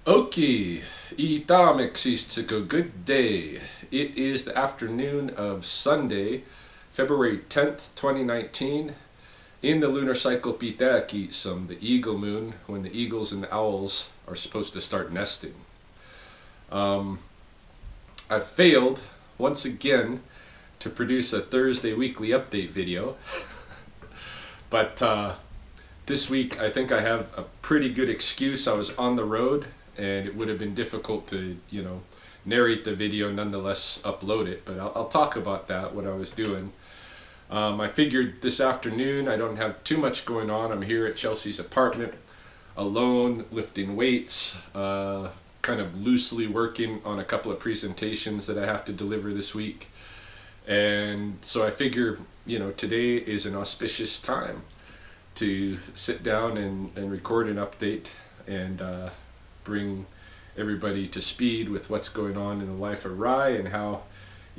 Okie, Itamexistiko, good day. It is the afternoon of Sunday, February 10th, 2019, in the lunar cycle Pitaki, the eagle moon, when the eagles and the owls are supposed to start nesting. I failed, once again, to produce a Thursday weekly update video, but this week I think I have a pretty good excuse. I was on the road, and it would have been difficult to, narrate the video, nonetheless upload it. But I'll talk about that, what I was doing. I figured this afternoon I don't have too much going on. I'm here at Chelsea's apartment, alone, lifting weights, kind of loosely working on a couple of presentations that I have to deliver this week. And so I figure, today is an auspicious time to sit down and record an update and bring everybody to speed with what's going on in the life of Rye and how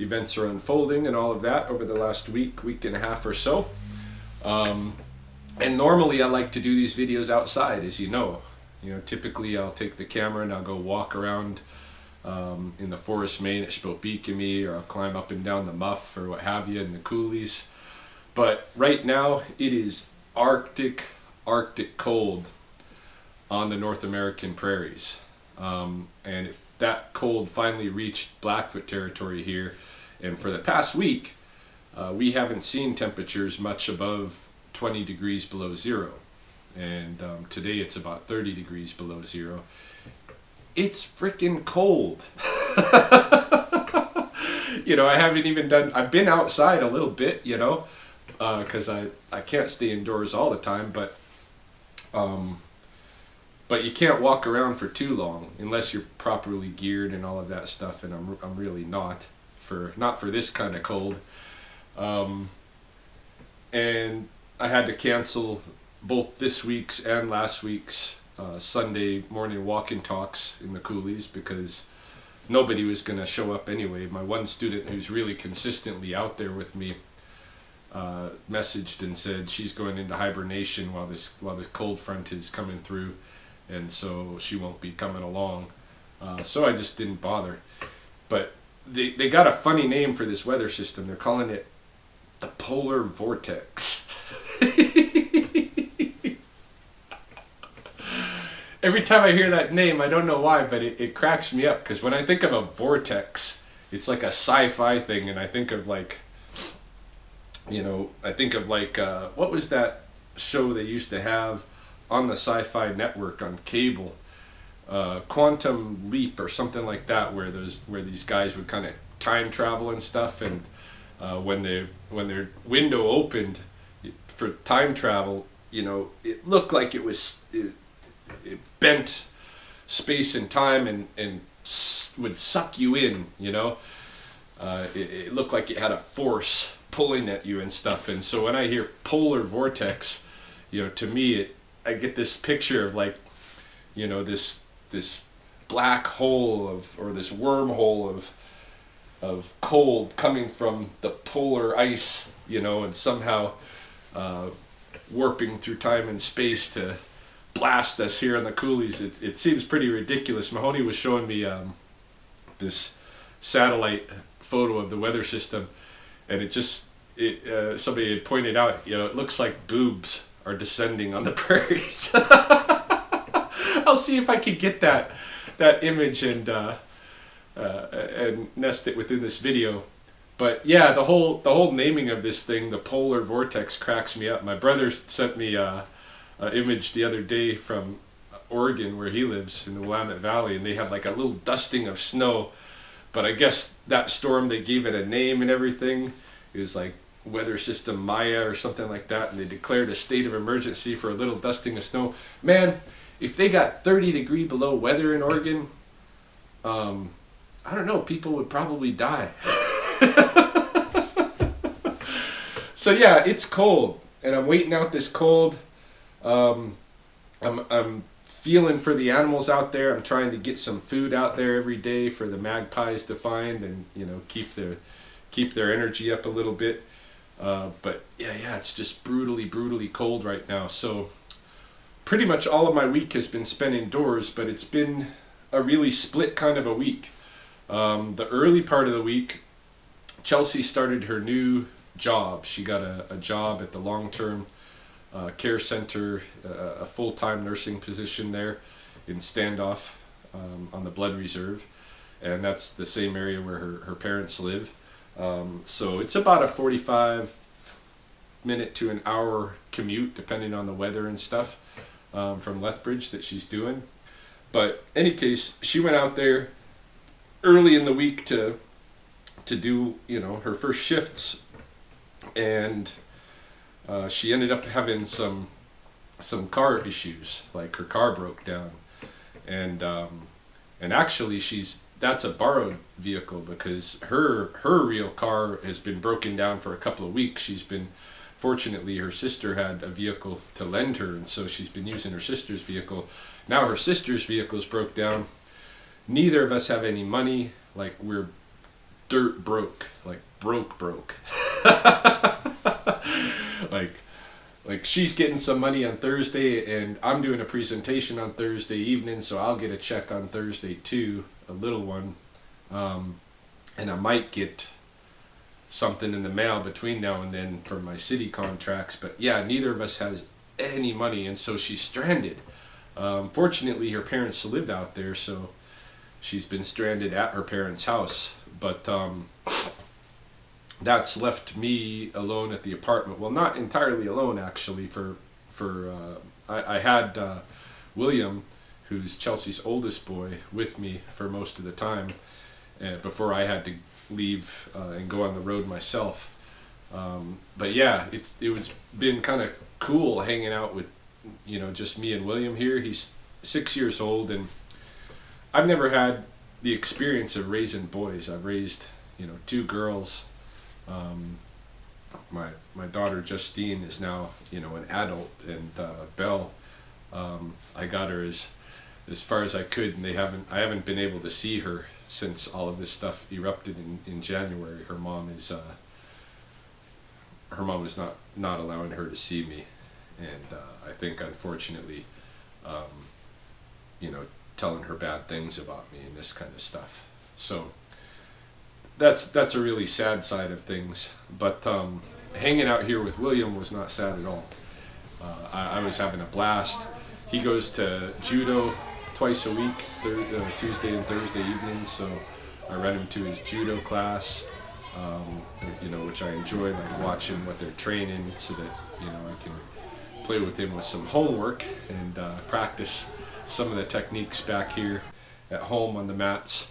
events are unfolding and all of that over the last week and a half or so. And normally I like to do these videos outside, as you know. Typically I'll take the camera and I'll go walk around in the forest main at Spokane, or I'll climb up and down the Muff or what have you in the coulees. But right now it is Arctic cold on the North American prairies. And if that cold finally reached Blackfoot territory here, and for the past week, we haven't seen temperatures much above 20 degrees below zero. And today it's about 30 degrees below zero. It's freaking cold. I haven't even I've been outside a little bit, because I can't stay indoors all the time, but you can't walk around for too long unless you're properly geared and all of that stuff, and I'm really not for this kind of cold. And I had to cancel both this week's and last week's Sunday morning walking talks in the coulees because nobody was going to show up anyway. My one student who's really consistently out there with me messaged and said she's going into hibernation while this cold front is coming through, and so she won't be coming along. So I just didn't bother. But they got a funny name for this weather system. They're calling it the Polar Vortex. Every time I hear that name, I don't know why, but it cracks me up, because when I think of a vortex, it's like a sci-fi thing, and I think of what was that show they used to have on the Sci-Fi Network on cable, Quantum Leap or something like that, where these guys would kind of time travel and stuff, and when their window opened for time travel, it looked like it bent space and time and would suck you in. It looked like it had a force pulling at you and stuff. And so when I hear polar vortex, to me I get this picture of this black hole or this wormhole of cold coming from the polar ice, and somehow warping through time and space to blast us here on the coulees. It seems pretty ridiculous. Mahoney was showing me this satellite photo of the weather system, and somebody had pointed out, it looks like boobs are descending on the prairies. I'll see if I can get that image and nest it within this video. But yeah, the whole naming of this thing, the Polar Vortex, cracks me up. My brother sent me an image the other day from Oregon, where he lives in the Willamette Valley, and they had like a little dusting of snow. But I guess that storm, they gave it a name and everything. It was like Weather System Maya or something like that, and they declared a state of emergency for a little dusting of snow. Man, if they got 30 degree below weather in Oregon, I don't know, people would probably die. So yeah, it's cold, and I'm waiting out this cold. I'm feeling for the animals out there. I'm trying to get some food out there every day for the magpies to find, and keep their energy up a little bit. But yeah, it's just brutally cold right now. So pretty much all of my week has been spent indoors, but it's been a really split kind of a week. The early part of the week, Chelsea started her new job. She got a job at the long-term care center, a full-time nursing position there in Standoff on the Blood Reserve, and that's the same area where her parents live. So it's about a 45-minute to an hour commute, depending on the weather and stuff, from Lethbridge that she's doing. But any case, she went out there early in the week to do, you know, her first shifts, and she ended up having some car issues. Like her car broke down, and actually that's a borrowed vehicle, because her real car has been broken down for a couple of weeks. Fortunately, her sister had a vehicle to lend her, and so she's been using her sister's vehicle. Now her sister's vehicle's broke down. Neither of us have any money. Like, we're dirt broke. Like, broke. like she's getting some money on Thursday, and I'm doing a presentation on Thursday evening, so I'll get a check on Thursday too, a little one. And I might get something in the mail between now and then from my city contracts. But yeah, neither of us has any money, and so she's stranded. Fortunately, her parents lived out there, so she's been stranded at her parents' house. But that's left me alone at the apartment. Well, not entirely alone, actually. I had William, who's Chelsea's oldest boy, with me for most of the time before I had to leave and go on the road myself. But yeah, it was been kind of cool hanging out with, you know, just me and William here. He's 6 years old, and I've never had the experience of raising boys. I've raised, you know, 2 girls. My daughter Justine is now, you know, an adult, and Belle, I got her as far as I could, and I haven't been able to see her since all of this stuff erupted in January. Her mom is not allowing her to see me, and I think, unfortunately, you know, telling her bad things about me and this kind of stuff. So that's a really sad side of things. But hanging out here with William was not sad at all. I was having a blast. He goes to judo twice a week, Tuesday and Thursday evenings, so I run him to his judo class, you know, which I enjoy, like watching what they're training, so that, you know, I can play with him with some homework and practice some of the techniques back here at home on the mats,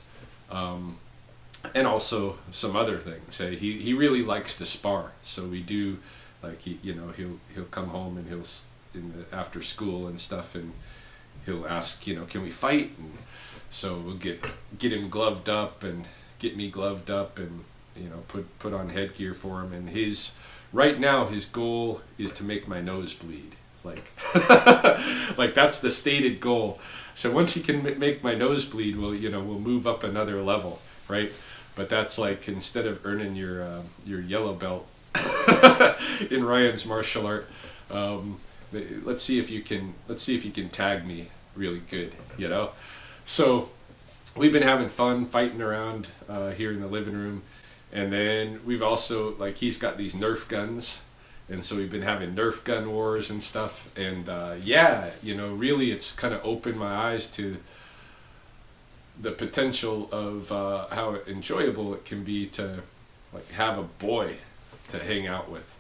and also some other things. He really likes to spar, so we do, like, he'll come home, and after school and stuff, and he'll ask, you know, can we fight? And so we'll get him gloved up, and get me gloved up, and, you know, put on headgear for him. And right now his goal is to make my nose bleed. Like, like that's the stated goal. So once he can make my nose bleed, we'll move up another level, right? But that's like, instead of earning your yellow belt in Ryan's martial art, let's see if you can tag me really good, you know. So we've been having fun fighting around here in the living room, and then we've also, like, he's got these Nerf guns, and so we've been having Nerf gun wars and stuff. And yeah, you know, really, it's kind of opened my eyes to the potential of how enjoyable it can be to, like, have a boy to hang out with.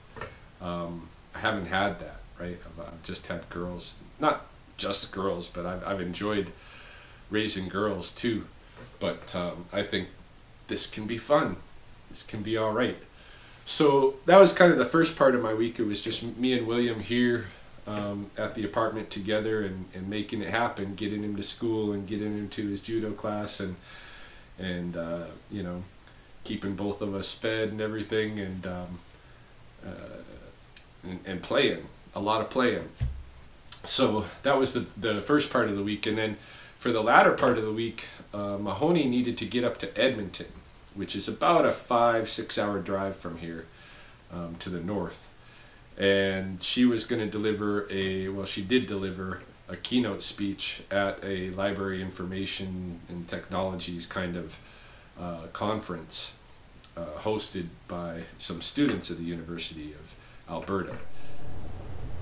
I haven't had that, right? I've just had girls, not just girls, but I've enjoyed raising girls too. But I think this can be fun. This can be all right. So that was kind of the first part of my week. It was just me and William here at the apartment together, and making it happen, getting him to school and getting him to his judo class, and you know, keeping both of us fed and everything, and playing, a lot of playing. So that was the first part of the week. And then for the latter part of the week, Mahoney needed to get up to Edmonton, which is about a 5-6 hour drive from here, to the north. And she was going to deliver she did deliver a keynote speech at a library information and technologies kind of conference hosted by some students at the University of Alberta.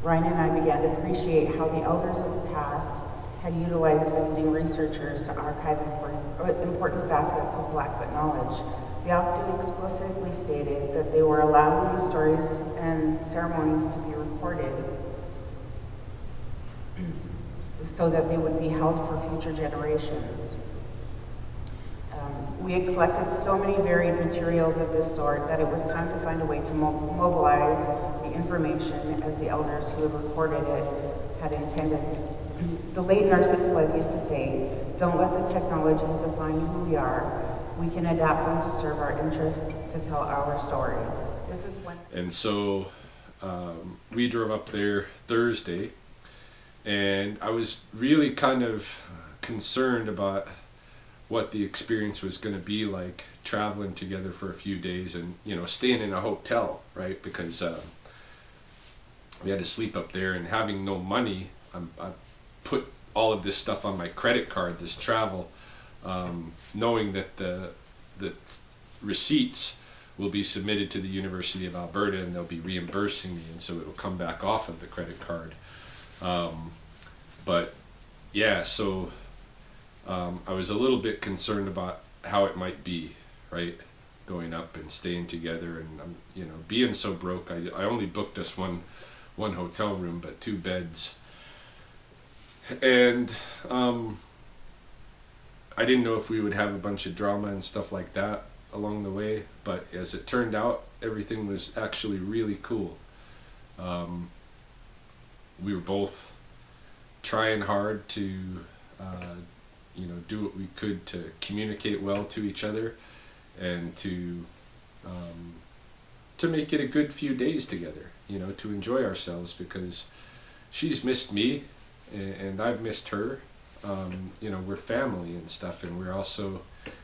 Ryan and I began to appreciate how the elders of the past had utilized visiting researchers to archive important facets of Blackfoot knowledge. They often explicitly stated that they were allowing these stories and ceremonies to be recorded so that they would be held for future generations. We had collected so many varied materials of this sort that it was time to find a way to mobilize the information as the elders who had recorded it had intended. The late Narcissus Flood used to say, "Don't let the technologies define who we are. We can adapt them to serve our interests, to tell our stories." This is when. And so we drove up there Thursday, and I was really kind of concerned about what the experience was going to be like traveling together for a few days and, you know, staying in a hotel, right? Because we had to sleep up there, and having no money, I put all of this stuff on my credit card, this travel, knowing that the receipts will be submitted to the University of Alberta and they'll be reimbursing me, and so it will come back off of the credit card. But yeah, so I was a little bit concerned about how it might be, right, going up and staying together, and you know, being so broke, I only booked us one hotel room, but 2 beds, and I didn't know if we would have a bunch of drama and stuff like that along the way, but as it turned out, everything was actually really cool. We were both trying hard to you know, do what we could to communicate well to each other and to make it a good few days together, you know, to enjoy ourselves, because she's missed me and I've missed her. You know, we're family and stuff, and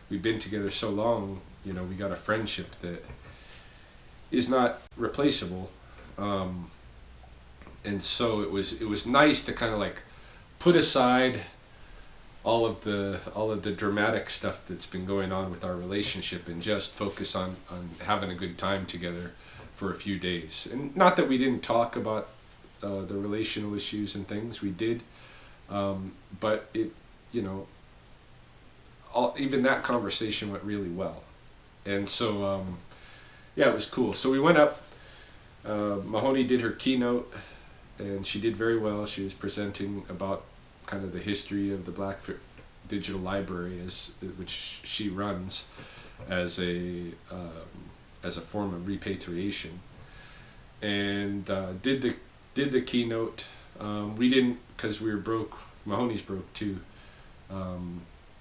we've been together so long, you know, we got a friendship that is not replaceable. And so it was nice to kind of like put aside all of the dramatic stuff that's been going on with our relationship and just focus on having a good time together for a few days. And not that we didn't talk about the relational issues and things, we did, but it, you know, even that conversation went really well. And so yeah, it was cool. So we went up, Mahoney did her keynote, and she did very well. She was presenting about kind of the history of the Blackfoot Digital Library, which she runs as a form of repatriation, and did the keynote. We didn't, because we were broke. Mahoney's broke too.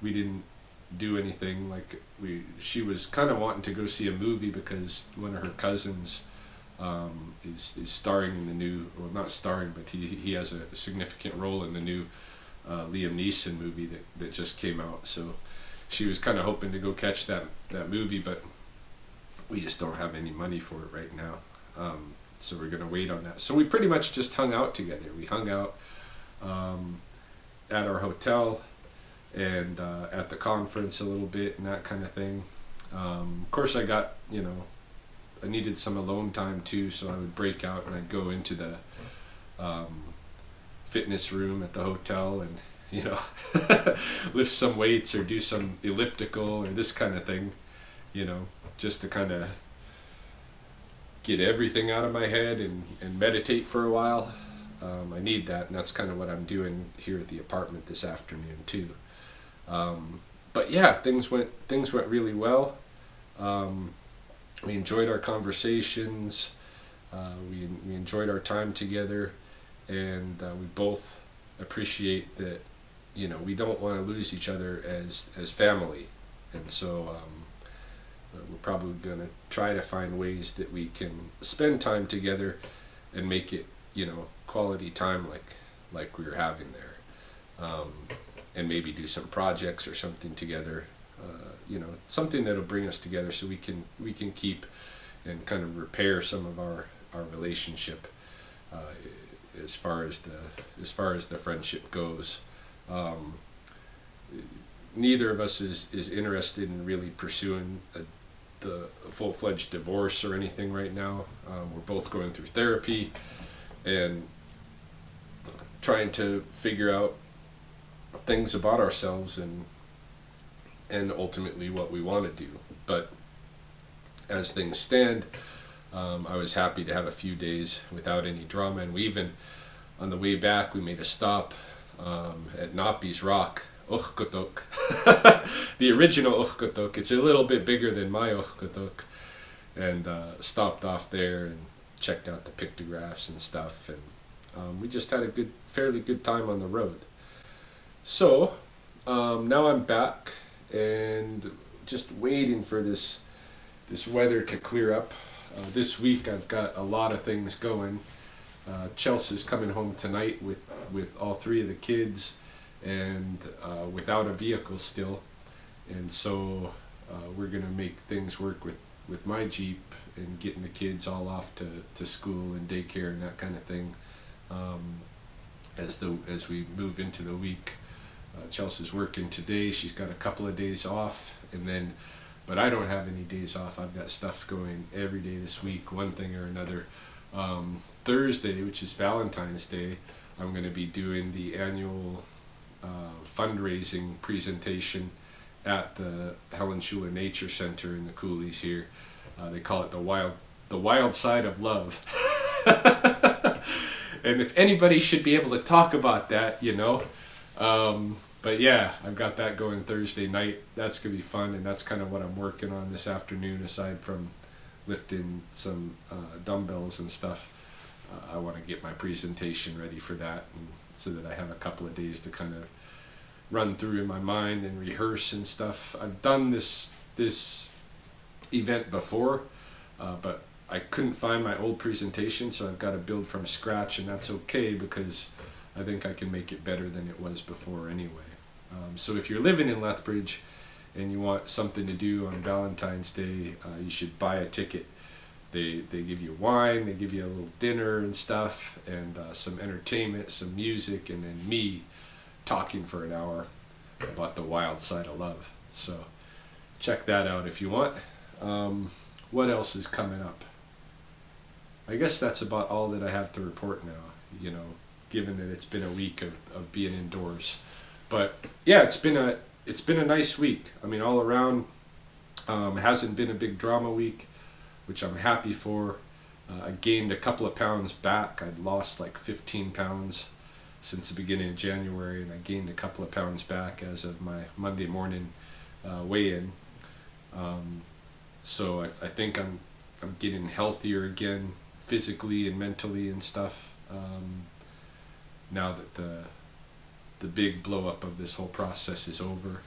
We didn't do anything. Like she was kind of wanting to go see a movie because one of her cousins is starring in the new, well, not starring, but he has a significant role in the new Liam Neeson movie that just came out. So she was kind of hoping to go catch that movie, but we just don't have any money for it right now. So we're going to wait on that. So we pretty much just hung out together. We hung out at our hotel and at the conference a little bit and that kind of thing. Of course, I got, you know, I needed some alone time too, so I would break out and I'd go into the fitness room at the hotel and, you know, lift some weights or do some elliptical or this kind of thing, you know, just to kind of get everything out of my head and meditate for a while. I need that, and that's kind of what I'm doing here at the apartment this afternoon too. But yeah, things went really well. We enjoyed our conversations. We enjoyed our time together, and we both appreciate that, you know, we don't want to lose each other as family, and so we're probably going to try to find ways that we can spend time together and make it, you know, quality time like we were having there, and maybe do some projects or something together, you know, something that'll bring us together so we can keep and kind of repair some of our relationship as far as the friendship goes. Um, Neither of us is interested in really pursuing the full-fledged divorce or anything right now. We're both going through therapy and trying to figure out things about ourselves and ultimately what we want to do. But as things stand, I was happy to have a few days without any drama, and we even, on the way back, we made a stop at Napi's Rock, Uchkotok, the original Uchkotok. It's a little bit bigger than my Uchkotok, and stopped off there and checked out the pictographs and stuff, and we just had a fairly good time on the road. So now I'm back and just waiting for this weather to clear up. This week I've got a lot of things going. Chelsea's coming home tonight with all three of the kids, and without a vehicle still, and so we're gonna make things work with my Jeep and getting the kids all off to school and daycare and that kind of thing. As we move into the week, Chelsea's working today. She's got a couple of days off, but I don't have any days off. I've got stuff going every day this week, one thing or another. Thursday, which is Valentine's Day, I'm going to be doing the annual fundraising presentation at the Helen Shula Nature Center in the Coulees here. They call it the wild side of love. And if anybody should be able to talk about that, you know. But yeah, I've got that going Thursday night. That's going to be fun, and that's kind of what I'm working on this afternoon, aside from lifting some dumbbells and stuff. I want to get my presentation ready for that, and so that I have a couple of days to kind of run through in my mind and rehearse and stuff. I've done this event before, but I couldn't find my old presentation, so I've got to build from scratch, and that's okay because I think I can make it better than it was before anyway. So if you're living in Lethbridge and you want something to do on Valentine's Day, you should buy a ticket. They give you wine, they give you a little dinner and stuff, and some entertainment, some music, and then me talking for an hour about the wild side of love. So check that out if you want. What else is coming up? I guess that's about all that I have to report now, you know, given that it's been a week of being indoors. But yeah, it's been a nice week. I mean, all around, it hasn't been a big drama week, which I'm happy for. I gained a couple of pounds back. I'd lost like 15 pounds since the beginning of January, and I gained a couple of pounds back as of my Monday morning weigh-in. So I think I'm getting healthier again, physically and mentally and stuff. Now that the big blow up of this whole process is over,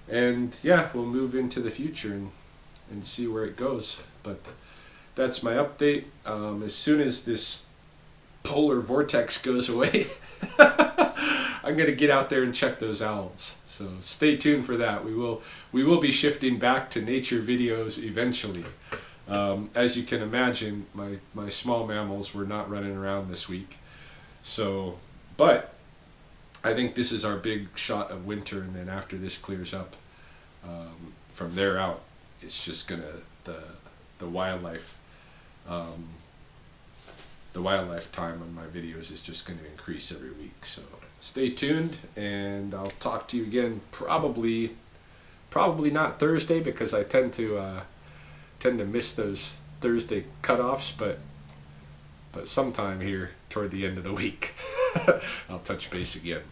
and yeah, we'll move into the future and see where it goes. But that's my update. As soon as this polar vortex goes away, I'm gonna get out there and check those owls. So stay tuned for that. We will be shifting back to nature videos eventually. As you can imagine, my small mammals were not running around this week. So, but I think this is our big shot of winter, and then after this clears up, from there out, it's just gonna the wildlife time on my videos is just going to increase every week. So stay tuned, and I'll talk to you again probably not Thursday, because I tend to miss those Thursday cutoffs, but sometime here toward the end of the week I'll touch base again.